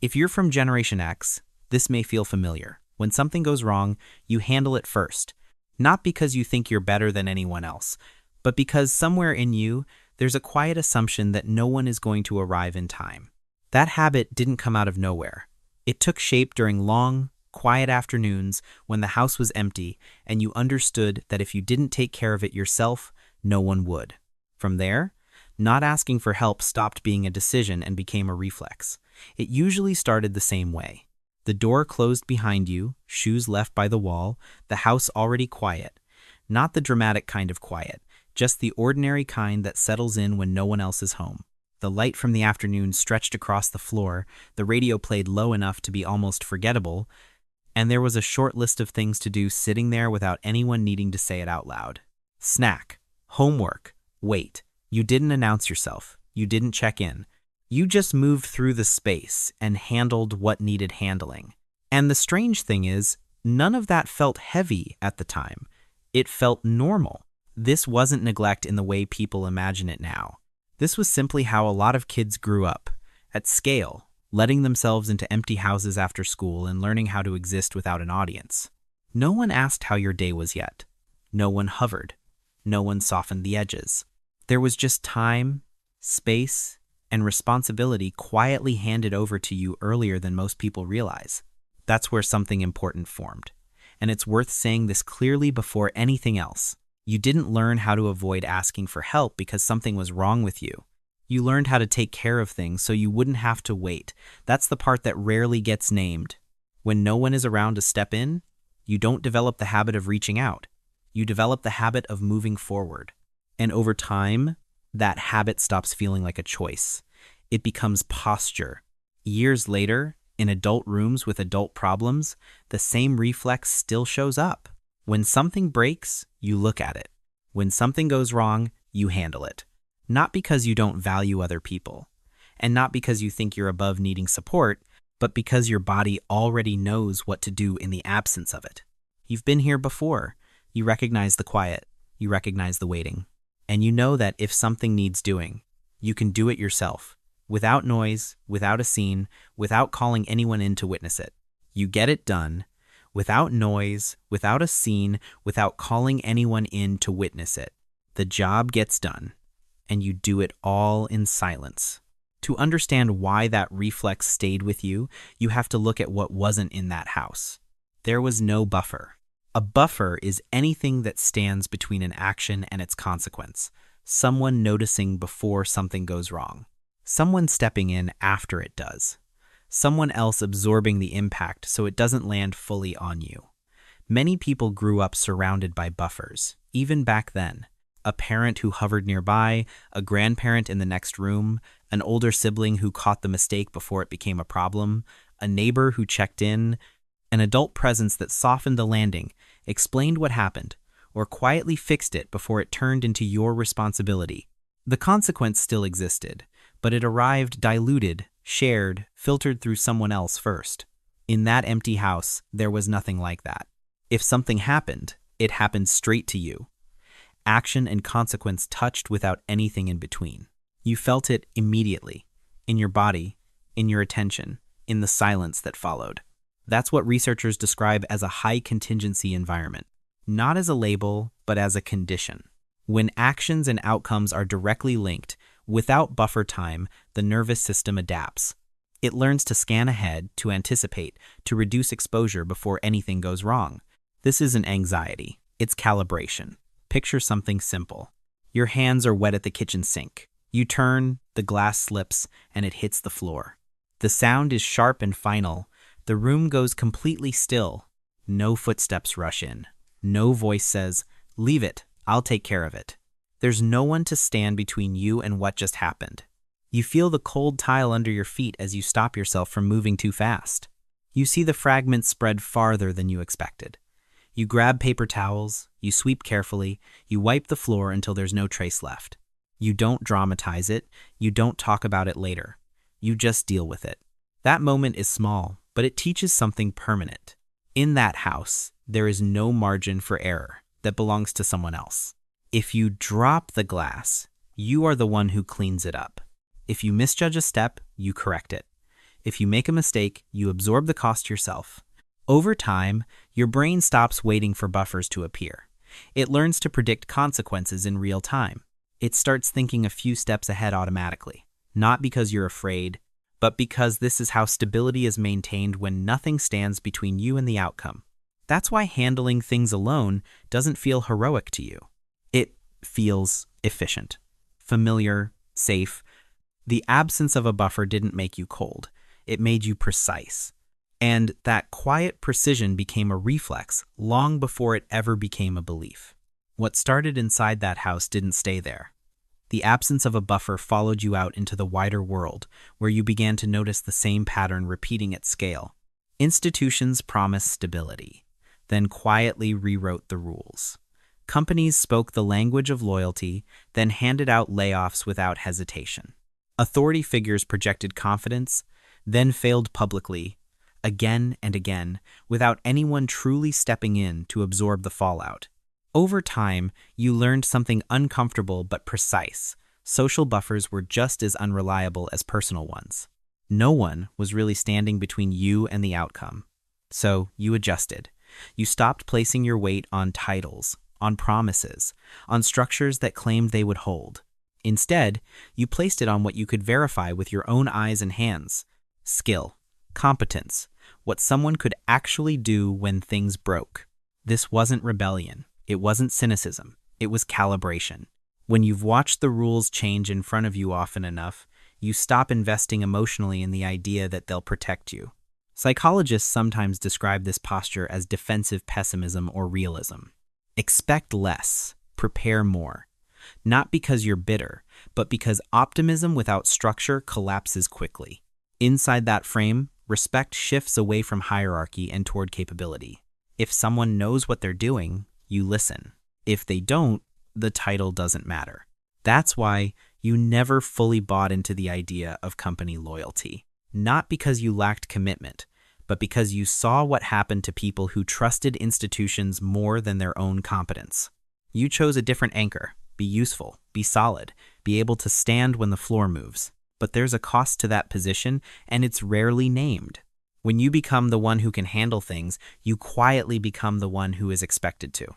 If you're from Generation X, this may feel familiar. When something goes wrong, you handle it first. Not because you think you're better than anyone else, but because somewhere in you, there's a quiet assumption that no one is going to arrive in time. That habit didn't come out of nowhere. It took shape during long, quiet afternoons when the house was empty and you understood that if you didn't take care of it yourself, no one would. From there, not asking for help stopped being a decision and became a reflex. It usually started the same way. The door closed behind you, shoes left by the wall, the house already quiet. Not the dramatic kind of quiet, just the ordinary kind that settles in when no one else is home. The light from the afternoon stretched across the floor, the radio played low enough to be almost forgettable, and there was a short list of things to do sitting there without anyone needing to say it out loud. Snack, homework, wait. You didn't announce yourself. You didn't check in. You just moved through the space and handled what needed handling. And the strange thing is, none of that felt heavy at the time. It felt normal. This wasn't neglect in the way people imagine it now. This was simply how a lot of kids grew up, at scale, letting themselves into empty houses after school and learning how to exist without an audience. No one asked how your day was yet. No one hovered. No one softened the edges. There was just time, space, and responsibility quietly handed over to you earlier than most people realize. That's where something important formed. And it's worth saying this clearly before anything else. You didn't learn how to avoid asking for help because something was wrong with you. You learned how to take care of things so you wouldn't have to wait. That's the part that rarely gets named. When no one is around to step in, you don't develop the habit of reaching out. You develop the habit of moving forward. And over time, that habit stops feeling like a choice. It becomes posture. Years later, in adult rooms with adult problems, the same reflex still shows up. When something breaks, you look at it. When something goes wrong, you handle it. Not because you don't value other people, and not because you think you're above needing support, but because your body already knows what to do in the absence of it. You've been here before. You recognize the quiet. You recognize the waiting. And you know that if something needs doing, you can do it yourself, without noise, without a scene, without calling anyone in to witness it. You get it done, without noise, without a scene, without calling anyone in to witness it. The job gets done, and you do it all in silence. To understand why that reflex stayed with you, you have to look at what wasn't in that house. There was no buffer. A buffer is anything that stands between an action and its consequence. Someone noticing before something goes wrong. Someone stepping in after it does. Someone else absorbing the impact so it doesn't land fully on you. Many people grew up surrounded by buffers, even back then. A parent who hovered nearby, a grandparent in the next room, an older sibling who caught the mistake before it became a problem, a neighbor who checked in, an adult presence that softened the landing, explained what happened, or quietly fixed it before it turned into your responsibility. The consequence still existed, but it arrived diluted, shared, filtered through someone else first. In that empty house, there was nothing like that. If something happened, it happened straight to you. Action and consequence touched without anything in between. You felt it immediately, in your body, in your attention, in the silence that followed. That's what researchers describe as a high contingency environment, not as a label, but as a condition. When actions and outcomes are directly linked, without buffer time, the nervous system adapts. It learns to scan ahead, to anticipate, to reduce exposure before anything goes wrong. This isn't anxiety, it's calibration. Picture something simple. Your hands are wet at the kitchen sink. You turn, the glass slips, and it hits the floor. The sound is sharp and final. The room goes completely still. No footsteps rush in. No voice says, "Leave it, I'll take care of it." There's no one to stand between you and what just happened. You feel the cold tile under your feet as you stop yourself from moving too fast. You see the fragments spread farther than you expected. You grab paper towels, you sweep carefully, you wipe the floor until there's no trace left. You don't dramatize it, you don't talk about it later. You just deal with it. That moment is small, but it teaches something permanent. In that house, there is no margin for error that belongs to someone else. If you drop the glass, you are the one who cleans it up. If you misjudge a step, you correct it. If you make a mistake, you absorb the cost yourself. Over time, your brain stops waiting for buffers to appear. It learns to predict consequences in real time. It starts thinking a few steps ahead automatically, not because you're afraid, but because this is how stability is maintained when nothing stands between you and the outcome. That's why handling things alone doesn't feel heroic to you. It feels efficient, familiar, safe. The absence of a buffer didn't make you cold. It made you precise. And that quiet precision became a reflex long before it ever became a belief. What started inside that house didn't stay there. The absence of a buffer followed you out into the wider world, where you began to notice the same pattern repeating at scale. Institutions promised stability, then quietly rewrote the rules. Companies spoke the language of loyalty, then handed out layoffs without hesitation. Authority figures projected confidence, then failed publicly, again and again, without anyone truly stepping in to absorb the fallout. Over time, you learned something uncomfortable but precise. Social buffers were just as unreliable as personal ones. No one was really standing between you and the outcome. So you adjusted. You stopped placing your weight on titles, on promises, on structures that claimed they would hold. Instead, you placed it on what you could verify with your own eyes and hands: skill, competence, what someone could actually do when things broke. This wasn't rebellion. It wasn't cynicism. It was calibration. When you've watched the rules change in front of you often enough, you stop investing emotionally in the idea that they'll protect you. Psychologists sometimes describe this posture as defensive pessimism or realism. Expect less, prepare more. Not because you're bitter, but because optimism without structure collapses quickly. Inside that frame, respect shifts away from hierarchy and toward capability. If someone knows what they're doing, you listen. If they don't, the title doesn't matter. That's why you never fully bought into the idea of company loyalty. Not because you lacked commitment, but because you saw what happened to people who trusted institutions more than their own competence. You chose a different anchor. Be useful, be solid, be able to stand when the floor moves. But there's a cost to that position, and it's rarely named. When you become the one who can handle things, you quietly become the one who is expected to.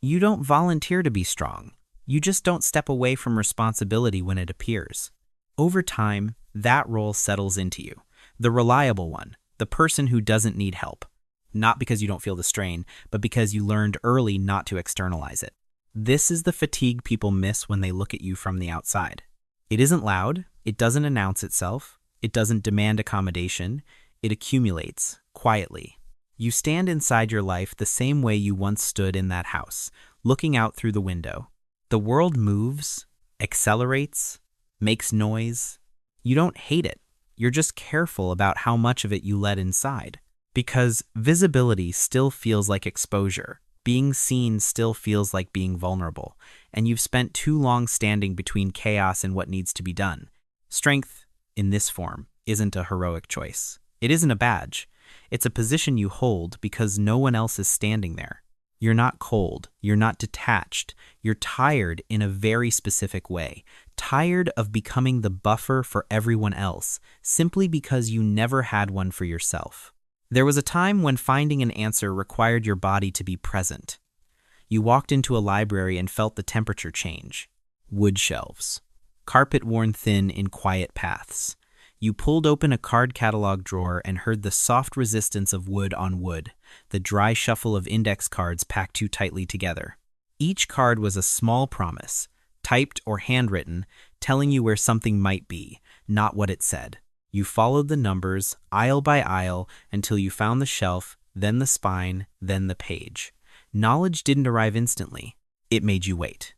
You don't volunteer to be strong. You just don't step away from responsibility when it appears. Over time, that role settles into you. The reliable one, the person who doesn't need help. Not because you don't feel the strain, but because you learned early not to externalize it. This is the fatigue people miss when they look at you from the outside. It isn't loud, it doesn't announce itself, it doesn't demand accommodation, it accumulates, quietly. You stand inside your life the same way you once stood in that house, looking out through the window. The world moves, accelerates, makes noise. You don't hate it, you're just careful about how much of it you let inside. Because visibility still feels like exposure. Being seen still feels like being vulnerable, and you've spent too long standing between chaos and what needs to be done. Strength, in this form, isn't a heroic choice. It isn't a badge. It's a position you hold because no one else is standing there. You're not cold. You're not detached. You're tired in a very specific way. Tired of becoming the buffer for everyone else, simply because you never had one for yourself. There was a time when finding an answer required your body to be present. You walked into a library and felt the temperature change. Wood shelves. Carpet worn thin in quiet paths. You pulled open a card catalog drawer and heard the soft resistance of wood on wood, the dry shuffle of index cards packed too tightly together. Each card was a small promise, typed or handwritten, telling you where something might be, not what it said. You followed the numbers, aisle by aisle, until you found the shelf, then the spine, then the page. Knowledge didn't arrive instantly. It made you wait.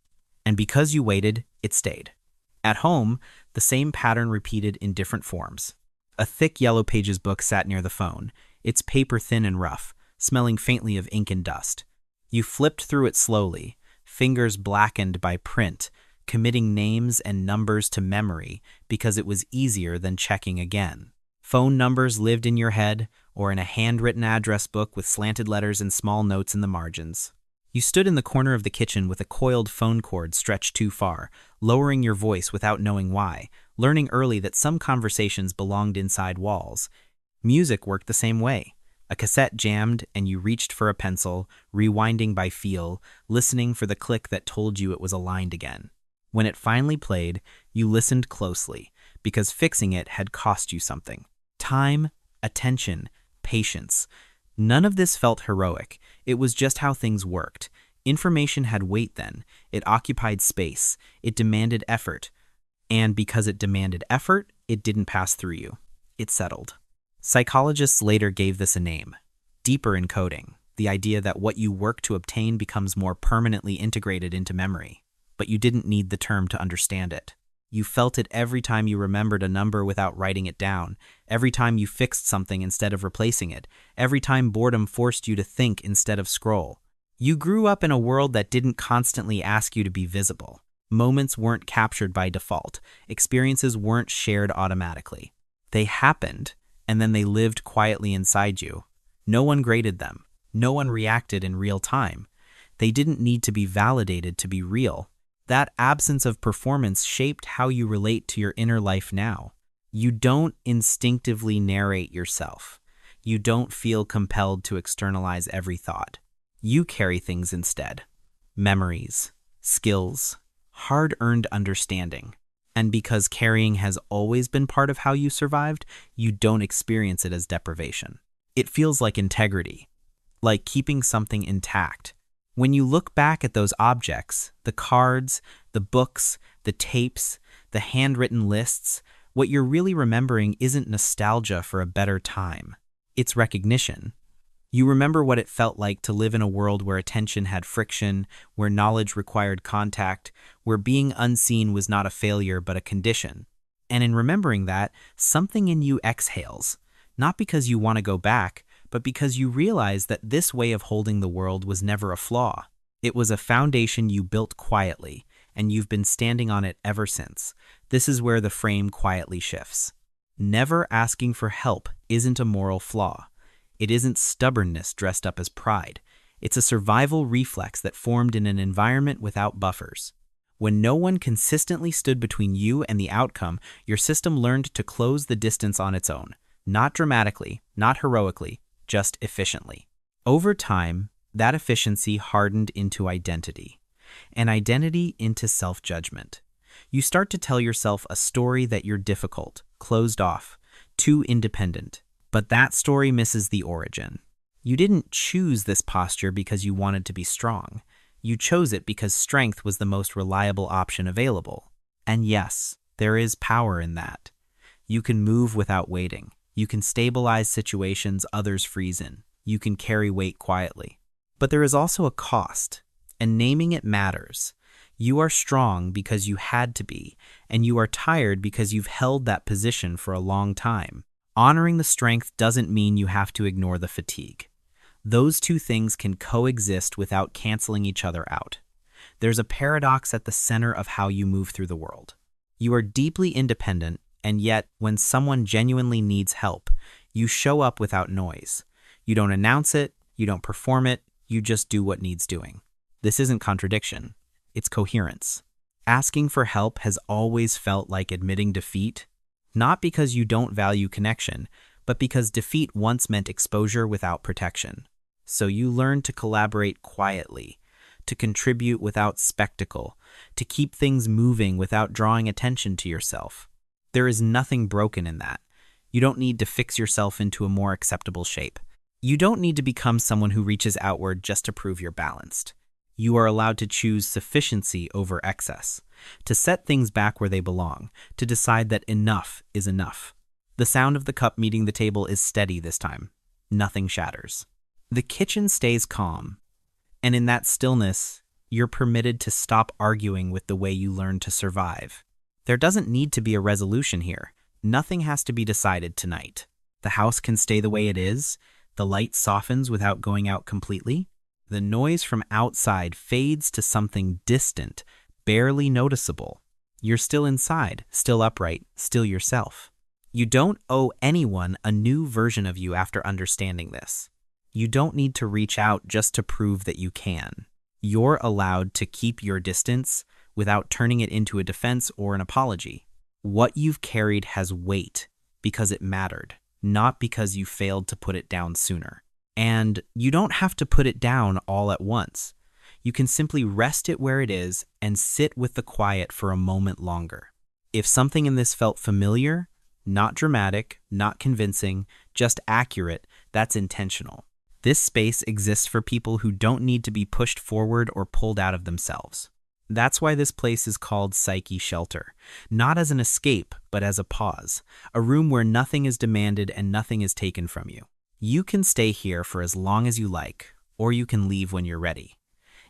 And because you waited, it stayed. At home, the same pattern repeated in different forms. A thick Yellow Pages book sat near the phone, its paper thin and rough, smelling faintly of ink and dust. You flipped through it slowly, fingers blackened by print, committing names and numbers to memory because it was easier than checking again. Phone numbers lived in your head or in a handwritten address book with slanted letters and small notes in the margins. You stood in the corner of the kitchen with a coiled phone cord stretched too far, lowering your voice without knowing why, learning early that some conversations belonged inside walls. Music worked the same way. A cassette jammed and you reached for a pencil, rewinding by feel, listening for the click that told you it was aligned again. When it finally played, you listened closely, because fixing it had cost you something. Time, attention, patience. None of this felt heroic. It was just how things worked. Information had weight then. It occupied space. It demanded effort. And because it demanded effort, it didn't pass through you. It settled. Psychologists later gave this a name: deeper encoding, the idea that what you work to obtain becomes more permanently integrated into memory. But you didn't need the term to understand it. You felt it every time you remembered a number without writing it down, every time you fixed something instead of replacing it, every time boredom forced you to think instead of scroll. You grew up in a world that didn't constantly ask you to be visible. Moments weren't captured by default. Experiences weren't shared automatically. They happened, and then they lived quietly inside you. No one graded them. No one reacted in real time. They didn't need to be validated to be real. That absence of performance shaped how you relate to your inner life now. You don't instinctively narrate yourself. You don't feel compelled to externalize every thought. You carry things instead. Memories, skills, hard-earned understanding. And because carrying has always been part of how you survived, you don't experience it as deprivation. It feels like integrity, like keeping something intact. When you look back at those objects, the cards, the books, the tapes, the handwritten lists, what you're really remembering isn't nostalgia for a better time. It's recognition. You remember what it felt like to live in a world where attention had friction, where knowledge required contact, where being unseen was not a failure but a condition. And in remembering that, something in you exhales, not because you want to go back, but because you realize that this way of holding the world was never a flaw. It was a foundation you built quietly, and you've been standing on it ever since. This is where the frame quietly shifts. Never asking for help isn't a moral flaw. It isn't stubbornness dressed up as pride. It's a survival reflex that formed in an environment without buffers. When no one consistently stood between you and the outcome, your system learned to close the distance on its own. Not dramatically, not heroically, just efficiently. Over time, that efficiency hardened into identity, and identity into self-judgment. You start to tell yourself a story that you're difficult, closed off, too independent. But that story misses the origin. You didn't choose this posture because you wanted to be strong. You chose it because strength was the most reliable option available. And yes, there is power in that. You can move without waiting. You can stabilize situations others freeze in. You can carry weight quietly. But there is also a cost, and naming it matters. You are strong because you had to be, and you are tired because you've held that position for a long time. Honoring the strength doesn't mean you have to ignore the fatigue. Those two things can coexist without canceling each other out. There's a paradox at the center of how you move through the world. You are deeply independent, and yet, when someone genuinely needs help, you show up without noise. You don't announce it, you don't perform it, you just do what needs doing. This isn't contradiction, it's coherence. Asking for help has always felt like admitting defeat, not because you don't value connection, but because defeat once meant exposure without protection. So you learn to collaborate quietly, to contribute without spectacle, to keep things moving without drawing attention to yourself. There is nothing broken in that. You don't need to fix yourself into a more acceptable shape. You don't need to become someone who reaches outward just to prove you're balanced. You are allowed to choose sufficiency over excess, to set things back where they belong, to decide that enough is enough. The sound of the cup meeting the table is steady this time. Nothing shatters. The kitchen stays calm, and in that stillness, you're permitted to stop arguing with the way you learned to survive. There doesn't need to be a resolution here. Nothing has to be decided tonight. The house can stay the way it is. The light softens without going out completely. The noise from outside fades to something distant, barely noticeable. You're still inside, still upright, still yourself. You don't owe anyone a new version of you after understanding this. You don't need to reach out just to prove that you can. You're allowed to keep your distance without turning it into a defense or an apology. What you've carried has weight because it mattered, not because you failed to put it down sooner. And you don't have to put it down all at once. You can simply rest it where it is and sit with the quiet for a moment longer. If something in this felt familiar, not dramatic, not convincing, just accurate, that's intentional. This space exists for people who don't need to be pushed forward or pulled out of themselves. That's why this place is called Psyche Shelter, not as an escape, but as a pause, a room where nothing is demanded and nothing is taken from you. You can stay here for as long as you like, or you can leave when you're ready.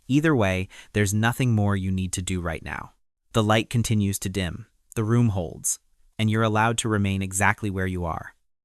Either way, there's nothing more you need to do right now. The light continues to dim, the room holds, and you're allowed to remain exactly where you are.